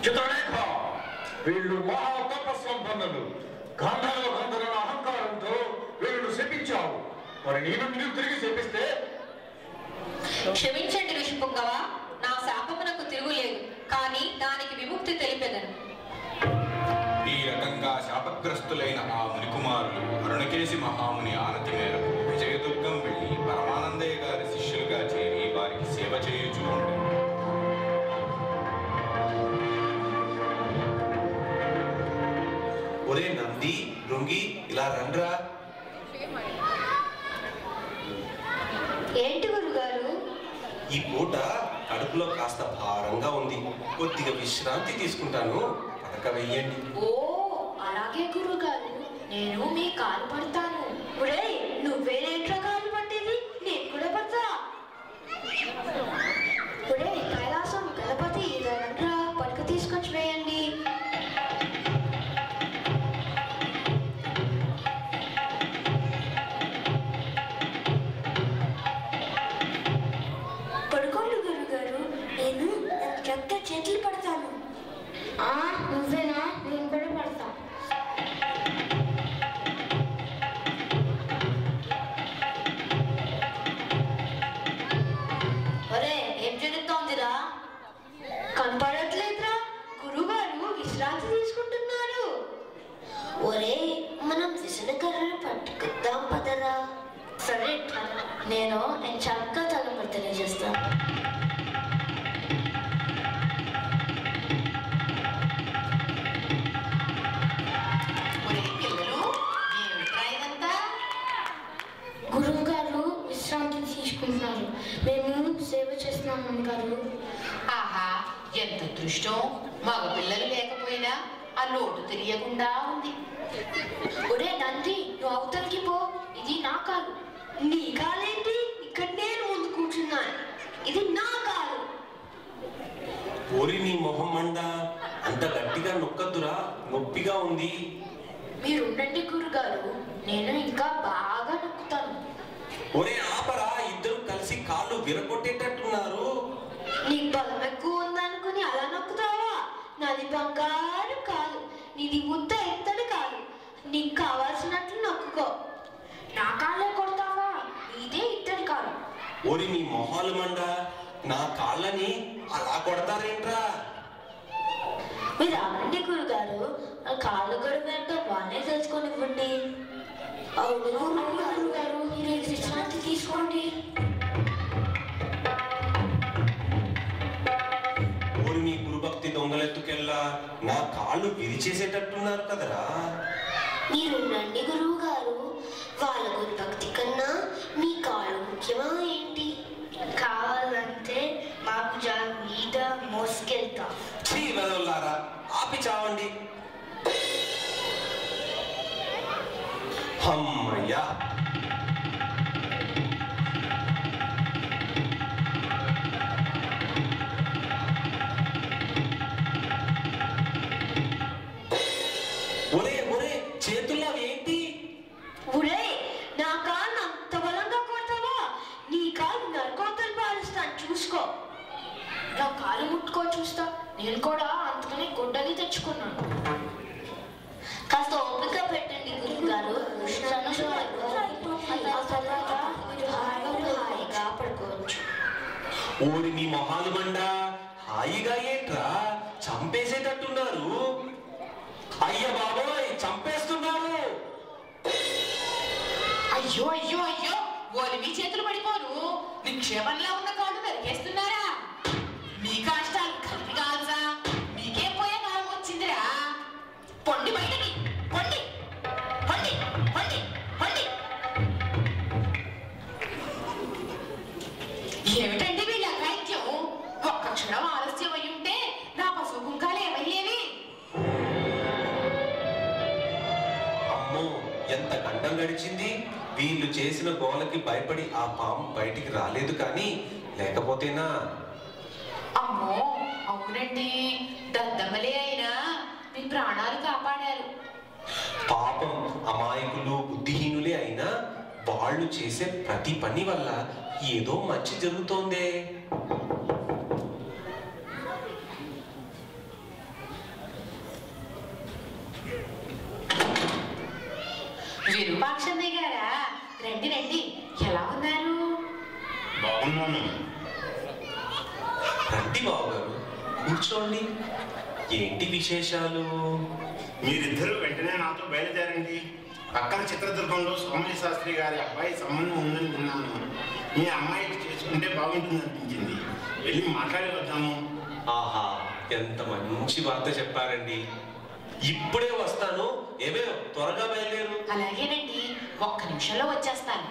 చిత్రలేఖ, వీళ్ళు మహాతపస్సంపన్నులు. గంధర్వ అహంకారంతో వీళ్ళు శపించావు. మరి నీవు తిరిగి శపిస్తే? క్షమించండి ఋషిపుంగవ, నా శాపమునకు తిరుగులేదు, కానీ దానికి విముక్తి తెలిపెదను. ఈ రకంగా శాపగ్రస్తులైన ఆ మునికుమారులు అరుణకేశి మహాముని ఆనతి మేరకు విజయదుర్గం వెళ్లి పరమానందయ్య గారి శిష్యులుగా చేరి వారికి సేవ చేయుచూ ఉండేది. ఒరే నంది, రుంగి, ఇలా రండ్రా. ఏంటి గురుగారు? ఈ పూట కడుపులో కాస్త భారంగా ఉంది, కొద్దిగా విశ్రాంతి తీసుకుంటాను, పడక వెయ్యండి. ఓ అలాగే గురుగారు, నేను మీ కాలు పడతాను. ఒరే నువ్వేనేంట్రా కాలు పట్టేది? నేను కూడా పడతా. ఒరే కైలాసం గణపతి, రండ్రా పడక తీసుకొచ్చి వేయండి. పడుకోండి గురుగారు, నేను చెప్తే చేతులు పడతాను. నువ్వేనా? నేను కూడా పడతా. ఒరే ఏం జరుగుతోందిరా? కనపడట్లేదురా. గురుగారు విశ్రాంతి తీసుకుంటున్నారు. ఒరే మనం విసనకర్రను పట్టుకుద్దాం పదరా. సరే నేను చక్కగా తలపడి తెలియజేస్తాను. గురువు గారు విశ్రాంతి తీసుకుంటున్నారు, మేము సేవ చేస్తున్నాం అమ్మగారు. ఆహా, ఎంత దృష్టం! మగ పిల్లలు లేకపోయినా ఆ లోటు తెలియకుండా ఉంది. ఒరే నంది, నువ్వు అవతలికి పో, ఇది నా కాలు. నీ కాలేంటి? ఇక్కడ నేను ముందు కూర్చున్నాను, ఇది నా కాలు. ఓరి నీ మొహం మండ, అంత గట్టిగా నొక్కద్దురా, నొప్పిగా ఉంది. మీరు ఉండండి గురుగారు, నేను ఇంకా బాగా నొక్కుతాను. ఒరే ఆపరా, ఇద్దరు కలిసి కాళ్ళు విరగొట్టేటట్టున్నారు. నీకు బలం ఎక్కువ ఉందనుకుని అలా నొక్కుతావా? నాది బంగారు కాలు, నీది ముద్ద ఎత్తడి కాలు. నీకు కావాల్సినట్లు నొక్కుకో. నా కాళ్ళే కొడతావా? ఇదే ఇత్తడి కాలు. ఓరి నీ మొహాలు మండ, నా కాళ్ళని అలా కొడతారేంట్రా? మీరు అనండి గురుగారు, కాళ్ళు గడువేంటో బాగానే తెలుసుకొనివ్వండి. అవును గురుగారు, మీరు విశ్రాంతి తీసుకోండి. ఓరి నీ గురుభక్తి దొంగలెత్తుకెళ్ళా, నా కాళ్ళు విరిచేసేటట్టున్నారు కదరా. మీరు ఉండండి గురువు గారు, వాళ్ళ గురుభక్తి కన్నా మీ కాళ్ళు ముఖ్యమా ఏంటి? కావాలంటే మాకు మీద మోసుకెళ్తా. చీ వెదవులారా, ఆపి చావండి. అమ్మయ్యా, ఒరే ఒరే చేతుల్లో ఏంటి? ఒరే నా కాళ్ళు అంత బలంగా కొడతావా? నీ కాలు నరకోతలు పాలిస్తాను, చూసుకో. నా కాలు ముట్టుకో చూస్తా. నేను కూడా అంతకనే గుడ్డని తెచ్చుకున్నాను. కాస్త ఓపిక పెట్టండి గురువు గారు, హాయిగా పడుకోవచ్చు. ఓరి నీ మొహాలు మండ, హాయిగా ఏంట్రా, చంపేసేటట్టున్నారు. అయ్య బాబోయ్, చంపేస్తున్నారు. అయ్యో అయ్యో అయ్యో, ఓరి మీ చేతులు పడిపోను. నిక్షేపంలా ఉన్న కాళ్ళు నరికేస్తున్నారా? మీ కష్టాలు కలిపి కాల్సా? మీకే పోయే కాలం వచ్చిందిరా. పొండి బయటకి, పొండి పొండి పొండి పొండి. ఏమిటండి వీళ్ళ అఘాయిత్యం? ఒక్క క్షణం ఆలస్యం అయి ఉంటే నా పసుపు కుంకాలు ఏమయ్యేవి? అమ్మో, ఎంత గండం గడిచింది. వీళ్ళు చేసిన గోలకి భయపడి ఆ పాము బయటికి రాలేదు, కానీ లేకపోతేనా. అమ్మో అవునండి, దద్దమ్మలే అయినా మీ ప్రాణాలు కాపాడారు. పాపం అమాయకులు బుద్ధిహీనులే అయినా వాళ్ళు చేసే ప్రతి పని వల్ల ఏదో మంచి జరుగుతోందే. వస్తున్నాను. రండి బావగారు, కూర్చోండి. ఏంటి విశేషాలు? మీరిద్దరూ వెంటనే నాతో బయలుదేరండి. పక్కన చిత్రదుర్గంలో సోమయ్య శాస్త్రి గారి అబ్బాయి సంబంధం ఉందని విన్నాను. మీ అమ్మాయికి చేసుకుంటే బాగుంటుంది అనిపించింది. వెళ్ళి మాట్లాడి వద్దాము. ఆహా, ఎంత మంచి వార్త చెప్పారండి. ఇప్పుడే వస్తాను. ఏమే త్వరగా బయలుదేరు. అలాగేనండి, ఒక్క నిమిషంలో వచ్చేస్తాను.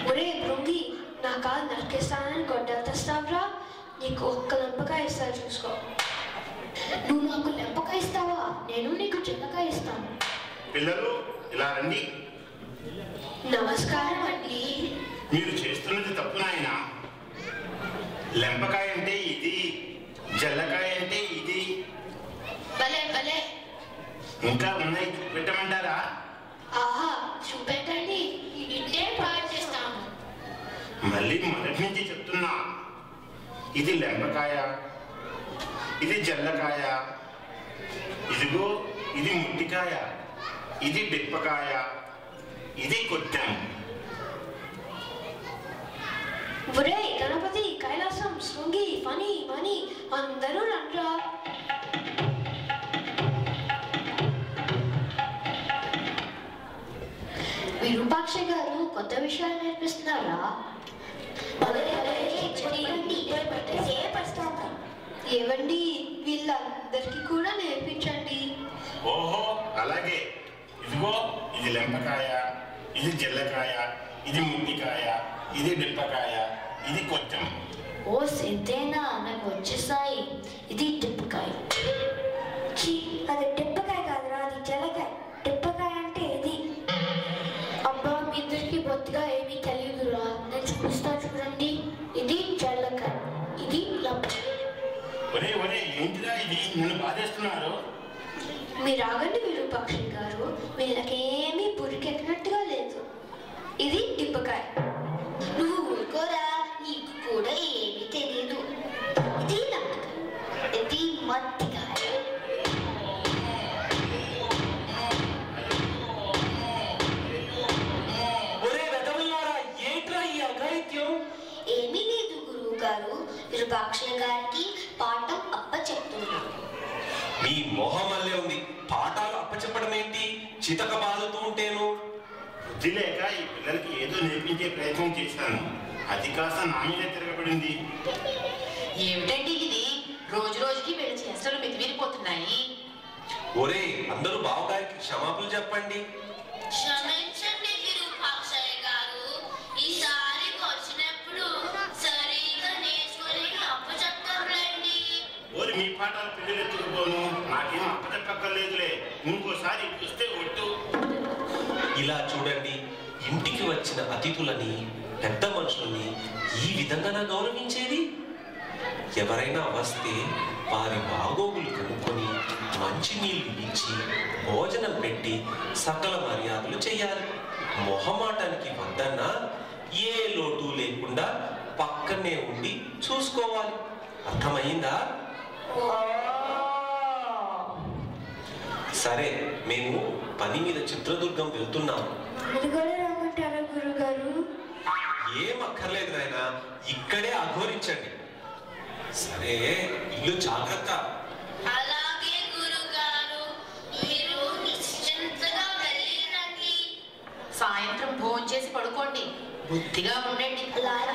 ఒరే భృంగి, నా కాలు నరికేస్తానని గొడ్డలు తెస్తావురా? నీకు ఒక్క లెంపకాయ ఇస్తా, చూసుకో. నువ్వు నాకు లెంపకాయ ఇస్తావా? నేను నీకు చిన్నకాయ ఇస్తాను. పిల్లలు ఇలా రండి. నమస్కారం అండి. మీరు చేస్తున్నది తప్పు నాయన. లెంపకాయ అంటే ఇది, జల్లకాయ అంటే ఇది. భలే భలే. ఇంకా ఉన్నాయి, పెట్టమంటారా? ఆహా, చూపెట్టండి. ఇంటే పాడు చేస్తాము. మళ్ళీ మొదటి నుంచి చెప్తున్నా, ఇది లెంపకాయ, ఇది జల్లకాయ, ఇదిగో ఇది ముట్టికాయ, ఇది డిప్పకాయ, ఇది కొట్టెం. ఒరే గణపతి, కైలాసం, శృంగి, ఫణి, మణి అందరూ రండ్రా. విరూపాక్ష గారు కొత్త విషయాలు నేర్పిస్తున్నారా? ఏవండి, వీళ్ళందరికీ కూడా నేర్పించండి. ఓహో అలాగే. ఇదిగో ఇది లెంపకాయ, ఇది జల్లకాయ, ఇది ముట్టికాయ, ఇది డిప్పకాయ, ఇది కొట్టెం. ఓ సిద్ధేనా, నాకు వచ్చేసాయి. ఇది టిప్పకాయ. అది టిప్పకాయ కాదురా, అది జలకాయ. టిప్పకాయ అంటే ఇది. అబ్బా, మీ ఇద్దరికి బొత్తిగా ఏమీ తెలియదురా. నేను చూపిస్తా చూడండి. ఇది జల్లకాయ, ఇది లెంపకాయ. ఒరే ఒరే, ఏంటిరా ఇది? నన్ను బాధేస్తున్నారు. మీరు ఆగండి విరూపాక్షి గారు, వీళ్ళకేమీ పురికెక్కినట్టుగా లేదు. ఇది టిప్పకాయ. నువ్వు ఊరుకోరా, నీకు కూడా ఏమీ తెలియదు. ఇది లెంపకాయ, ఇది మట్టికాయ. ఒరే వెదవల్లారా, ఏంట్రా ఈ అఘాయిత్యం? ఏమీ లేదు గురువు గారు, విరూపాక్ష గారికి పాఠం అప్పచెప్తున్నాను. మీ మొహం వల్లే ఉంది. పాఠాలు అప్పచెప్పడం ఏంటి? చితక బాదుతూ ఉంటేను. బుద్ధి లేక ఈ పిల్లలకి ఏదో నేర్పించే ప్రయత్నం చేశాను. అది కాస్త నా మీదే తిరగబడింది. ఏమిటండి ఇది? రోజు రోజుకి వీళ్ళ చేష్టలు మితిమీరిపోతున్నాయి. ఒరే, అందరూ బావగారికి క్షమాపణలు చెప్పండి. క్షమించండి విరూపాక్షయ్య గారు, ఈసారి వచ్చినప్పుడు సరిగా నేర్చుకుని అప్పచెప్తారులేండి. ఓరి మీ పాఠాలు పిల్లలు ఎత్తుకుపోను, నాకేం అప్పచెప్పక్కర్లేదులే. ఇంకోసారి చూస్తే ఒట్టు. ఇలా చూడండి, ఇంటికి వచ్చిన అతిథులని, పెద్ద మనుషులని ఈ విధంగా గౌరవించేది. ఎవరైనా వస్తే వారి బాగోగులు కనుక్కొని మంచి నీళ్లు ఇచ్చి భోజనం పెట్టి సకల మర్యాదలు చేయాలి. మొహమాటానికి వద్దన్నా ఏ లోటు లేకుండా పక్కనే ఉండి చూసుకోవాలి. అర్థమైందా? సరే, మేము పని మీద చిత్రదుర్గం వెళ్తున్నాము. ఏం అక్కర్లేదు నాయన, ఇక్కడే అఘోరించండి. సరే, ఇల్లు జాగ్రత్త. అలాగే గురుగారు, మీరు నిశ్చింతగా వెళ్ళిరండి. సాయంత్రం భోంచేసి పడుకోండి, బుద్ధిగా ఉండండి. అలాగే